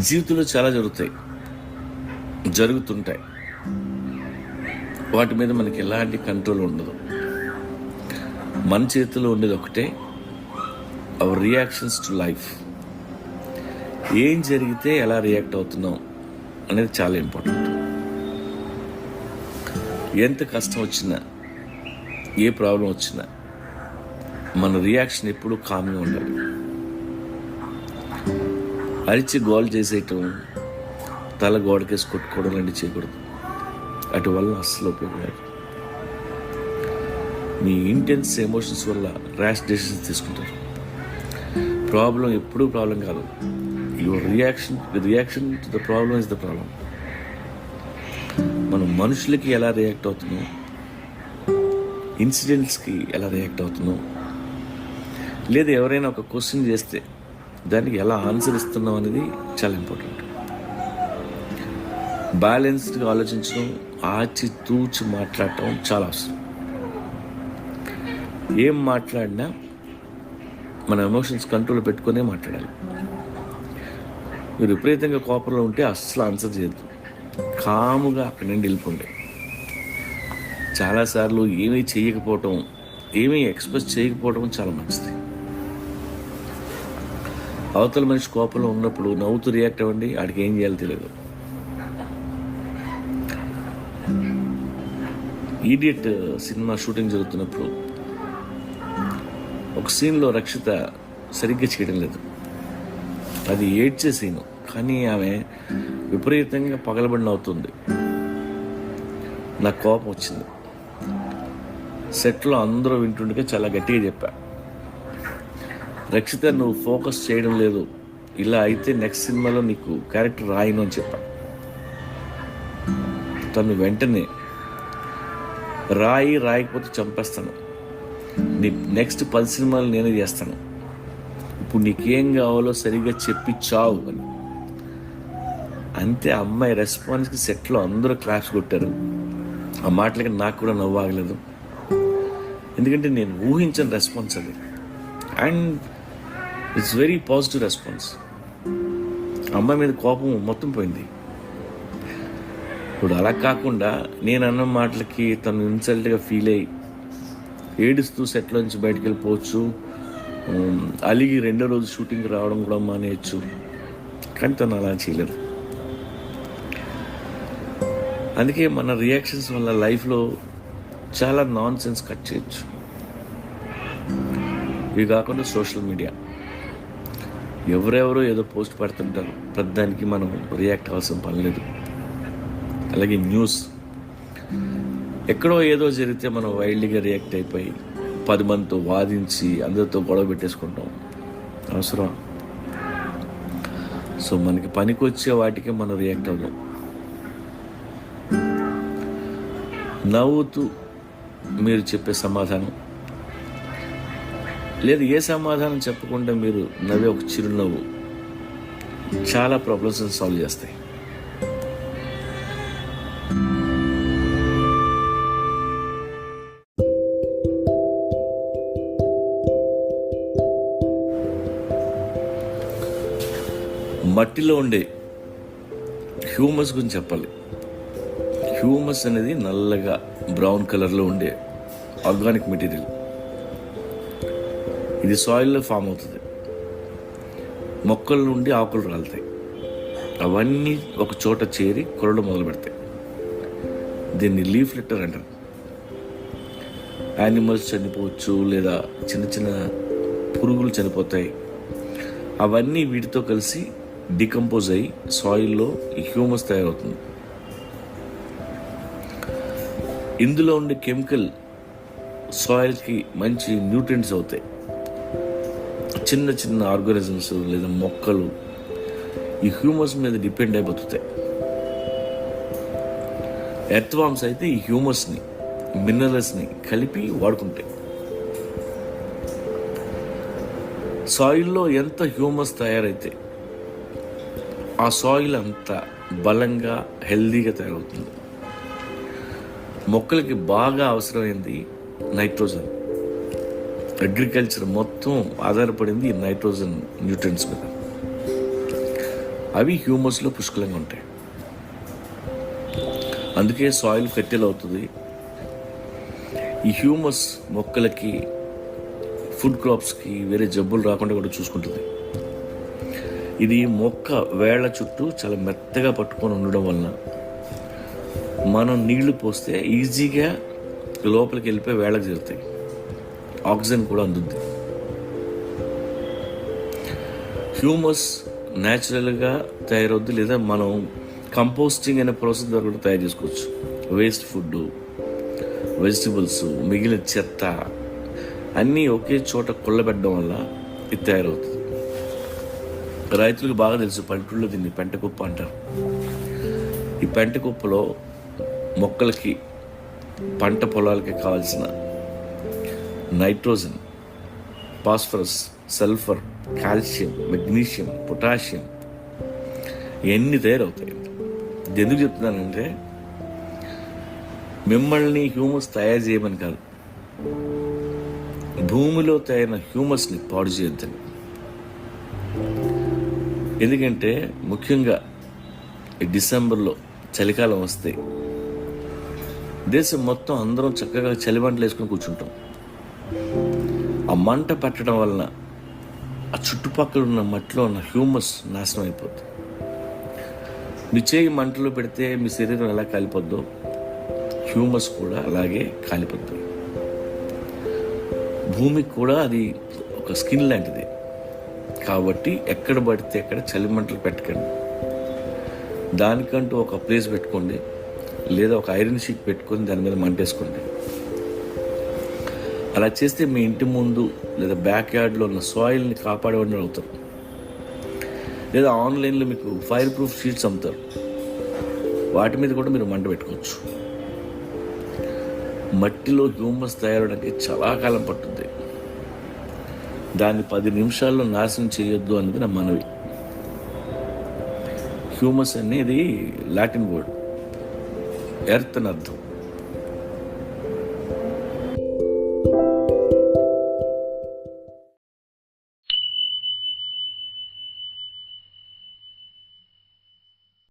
జీవితంలో చాలా జరుగుతుంటాయి. వాటి మీద మనకి ఎలాంటి కంట్రోల్ ఉండదు. మన చేతిలో ఉండేది ఒకటే, అవర్ రియాక్షన్స్ టు లైఫ్. ఏం జరిగితే ఎలా రియాక్ట్ అవుతున్నాం అనేది చాలా ఇంపార్టెంట్. ఎంత కష్టం వచ్చినా, ఏ ప్రాబ్లం వచ్చినా మన రియాక్షన్ ఎప్పుడూ కామ్గా ఉండాలి. అరిచి గోల్ చేసేయటం, తల గోడకేసి కొట్టుకోవడం లాంటివి చేయకూడదు. అటు వల్ల అస్సలు ఉపయోగపడదు. మీ ఇంటెన్స్ ఎమోషన్స్ వల్ల ర్యాష్ డెసిషన్స్ తీసుకుంటారు. ప్రాబ్లం ఎప్పుడూ ప్రాబ్లం కాదు. Your reaction to the problem is the problem. మనం మనుషులకి ఎలా రియాక్ట్ అవుతున్నాం, ఇన్సిడెంట్స్కి ఎలా రియాక్ట్ అవుతున్నాం, లేదా ఎవరైనా ఒక క్వశ్చన్ చేస్తే దానికి ఎలా ఆన్సర్ ఇస్తున్నాం అనేది చాలా ఇంపార్టెంట్. బ్యాలెన్స్డ్గా ఆలోచించడం, ఆచి తూచి మాట్లాడటం చాలా అవసరం. ఏం మాట్లాడినా మన ఎమోషన్స్ కంట్రోల్ పెట్టుకునే మాట్లాడాలి. మీరు విపరీతంగా కోపంలో ఉంటే అస్సలు ఆన్సర్ చేయద్దు. కాముగా అక్కడి నుండి వెళ్ళిపోండి. చాలాసార్లు ఏమీ చేయకపోవటం, ఏమీ ఎక్స్ప్రెస్ చేయకపోవటం చాలా మంచిది. అవతల మనిషి కోపంలో ఉన్నప్పుడు నవ్వుతూ రియాక్ట్ అవ్వండి. ఆడికి ఏం చేయాలో తెలియదు. ఈడియట్ సినిమా షూటింగ్ జరుగుతున్నప్పుడు ఒక సీన్లో రక్షిత సరిగ్గా చేయడం లేదు. అది ఏడ్చే సీను, కానీ ఆమె విపరీతంగా పగలబడిన అవుతుంది. నాకు కోపం వచ్చింది. సెట్లో అందరూ వింటుండగా చాలా గట్టిగా చెప్పా, రక్షిత నువ్వు ఫోకస్ చేయడం లేదు, ఇలా అయితే నెక్స్ట్ సినిమాలో నీకు క్యారెక్టర్ రాయను అని చెప్పా. తను వెంటనే రాయకపోతే చంపేస్తాను, నీ నెక్స్ట్ 10 సినిమాలు నేనే చేస్తాను, ఇప్పుడు నీకేం కావాలో సరిగ్గా చెప్పి చావు అని. అంతే. అమ్మాయి రెస్పాన్స్కి సెట్లో అందరూ క్లాప్స్ కొట్టారు. ఆ మాటలకి నాకు కూడా నవ్వాగలేదు, ఎందుకంటే నేను ఊహించని రెస్పాన్స్ అది. And it's very positive response. అమ్మాయి మీద కోపం మొత్తం పోయింది. ఇప్పుడు అలా కాకుండా నేను అన్న మాటలకి తను ఇన్సల్ట్గా ఫీల్ అయ్యి ఏడుస్తూ సెట్లో నుంచి బయటకు వెళ్ళిపోవచ్చు, అలిగి 2వ రోజు షూటింగ్ రావడం కూడా మానేయచ్చు. కానీ తను అలా చేయలేదు. అందుకే మన రియాక్షన్స్ వల్ల లైఫ్లో చాలా నాన్ సెన్స్ కట్ చేయొచ్చు. ఇవి కాకుండా సోషల్ మీడియా, ఎవరెవరో ఏదో పోస్ట్ పెడుతుంటారు, ప్రతిదానికి మనం రియాక్ట్ అవ్వాల్సిన పని లేదు. అలాగే న్యూస్, ఎక్కడో ఏదో జరిగితే మనం వైల్డ్గా రియాక్ట్ అయిపోయి 10 మందితో వాదించి అందరితో గొడవ పెట్టేసుకుంటాం. అవసరం? సో మనకి పనికి వచ్చే వాటికి మనం రియాక్ట్ అవుదాం. నవ్వుతూ మీరు చెప్పే సమాధానం, లేదు ఏ సమాధానం చెప్పకుండా మీరు నవ్వే ఒక చిరునవ్వు చాలా ప్రాబ్లమ్స్ సాల్వ్ చేస్తాయి. మట్టిలో ఉండే హ్యూమస్ గురించి చెప్పాలి. హ్యూమస్ అనేది నల్లగా బ్రౌన్ కలర్లో ఉండే ఆర్గానిక్ మెటీరియల్. ఇది సాయిల్లో ఫామ్ అవుతుంది. మొక్కల నుండి ఆకులు రాలుతాయి. అవన్నీ ఒక చోట చేరి కొరడం మొదలు పెడతాయి. దీన్ని లీఫ్ లిటర్ అంటారు. యానిమల్స్ చనిపోవచ్చు, లేదా చిన్న చిన్న పురుగులు చనిపోతాయి. అవన్నీ వీటితో కలిసి డికంపోజ్ అయ్యి సాయిల్లో ఈ హ్యూమస్ తయారవుతుంది. ఇందులో ఉండే కెమికల్ సాయిల్కి మంచి న్యూట్రియంట్స్ అవుతాయి. చిన్న చిన్న ఆర్గానిజమ్స్ లేదా మొక్కలు ఈ హ్యూమస్ మీద డిపెండ్ అయిపోతాయి. ఎర్త్వామ్స్ అయితే ఈ హ్యూమస్ని, మినరల్స్ని కలిపి వాడుకుంటాయి. సాయిల్లో ఎంత హ్యూమస్ తయారైతే ఆ సాయిల్ అంత బలంగా హెల్దీగా తయారవుతుంది. మొక్కలకి బాగా అవసరమైంది నైట్రోజన్. అగ్రికల్చర్ మొత్తం ఆధారపడింది ఈ నైట్రోజన్ న్యూట్రియంట్స్ మీద. అవి హ్యూమస్లో పుష్కలంగా ఉంటాయి. అందుకే సాయిల్ ఫెర్టైల్ అవుతుంది. ఈ హ్యూమస్ మొక్కలకి, ఫుడ్ క్రాప్స్కి వేరే జబ్బులు రాకుండా కూడా చూసుకుంటుంది. ఇది మొక్క వేళ్ల చుట్టూ చాలా మెత్తగా పట్టుకొని ఉండడం వలన మనం నీళ్లు పోస్తే ఈజీగా లోపలికి వెళ్ళిపోయి వేళ్ళకి చేరుతాయి. ఆక్సిజన్ కూడా అందుద్ది. హ్యూమస్ న్యాచురల్గా తయారవుద్ది, లేదా మనం కంపోస్టింగ్ అనే ప్రాసెస్ ద్వారా కూడా తయారు చేసుకోవచ్చు. వేస్ట్ ఫుడ్, వెజిటబుల్స్, మిగిలిన చెత్త అన్నీ ఒకే చోట కుళ్ళబెట్టడం వల్ల ఇది తయారవుతుంది. రైతులకు బాగా తెలుసు, పల్లెటూళ్ళలో దీన్ని పెంటకుప్ప అంటారు. ఈ పెంటకుప్పలో మొక్కలకి, పంట పొలాలకి కావాల్సిన nitrogen, phosphorus, sulphur, calcium, magnesium, potassium ఇవన్నీ తయారవుతాయి. ఇది ఎందుకు చెప్తున్నానంటే మిమ్మల్ని హ్యూమస్ తయారు చేయమని కాదు, భూమిలో తయారైన హ్యూమస్ని పాడు చేయొద్దని. ఎందుకంటే ముఖ్యంగా ఈ డిసెంబర్లో చలికాలం వస్తే దేశం మొత్తం అందరం చక్కగా చలిమంటలు వేసుకొని కూర్చుంటాం. ఆ మంట పెట్టడం వలన ఆ చుట్టుపక్కల ఉన్న మట్టిలో ఉన్న హ్యూమస్ నాశనం అయిపోతుంది. మీ చేయి మంటలో పెడితే మీ శరీరం ఎలా కాలిపోద్దో హ్యూమస్ కూడా అలాగే కాలిపోద్ది. భూమికి కూడా అది ఒక స్కిన్ లాంటిది. కాబట్టి ఎక్కడ పడితే ఎక్కడ చలిమంటలు పెట్టకండి. దానికంటూ ఒక ప్లేస్ పెట్టుకోండి, లేదా ఒక ఐరన్ షీట్ పెట్టుకొని దాని మీద మంటేసుకోండి. అలా చేస్తే మీ ఇంటి ముందు లేదా బ్యాక్ యార్డ్లో ఉన్న సాయిల్ని కాపాడేవాడిని అవుతారు. లేదా ఆన్లైన్లో మీకు ఫైర్ ప్రూఫ్ షీట్స్ అమ్ముతారు, వాటి మీద కూడా మీరు మంట పెట్టుకోవచ్చు. మట్టిలో హ్యూమస్ తయారవడానికి చాలా కాలం పట్టుద్ది. దాన్ని 10 నిమిషాల్లో నాశనం చేయొద్దు అనేది నా మనవి. హ్యూమస్ అనేది లాటిన్ వర్డ్, ఎర్త్ అని అర్థం.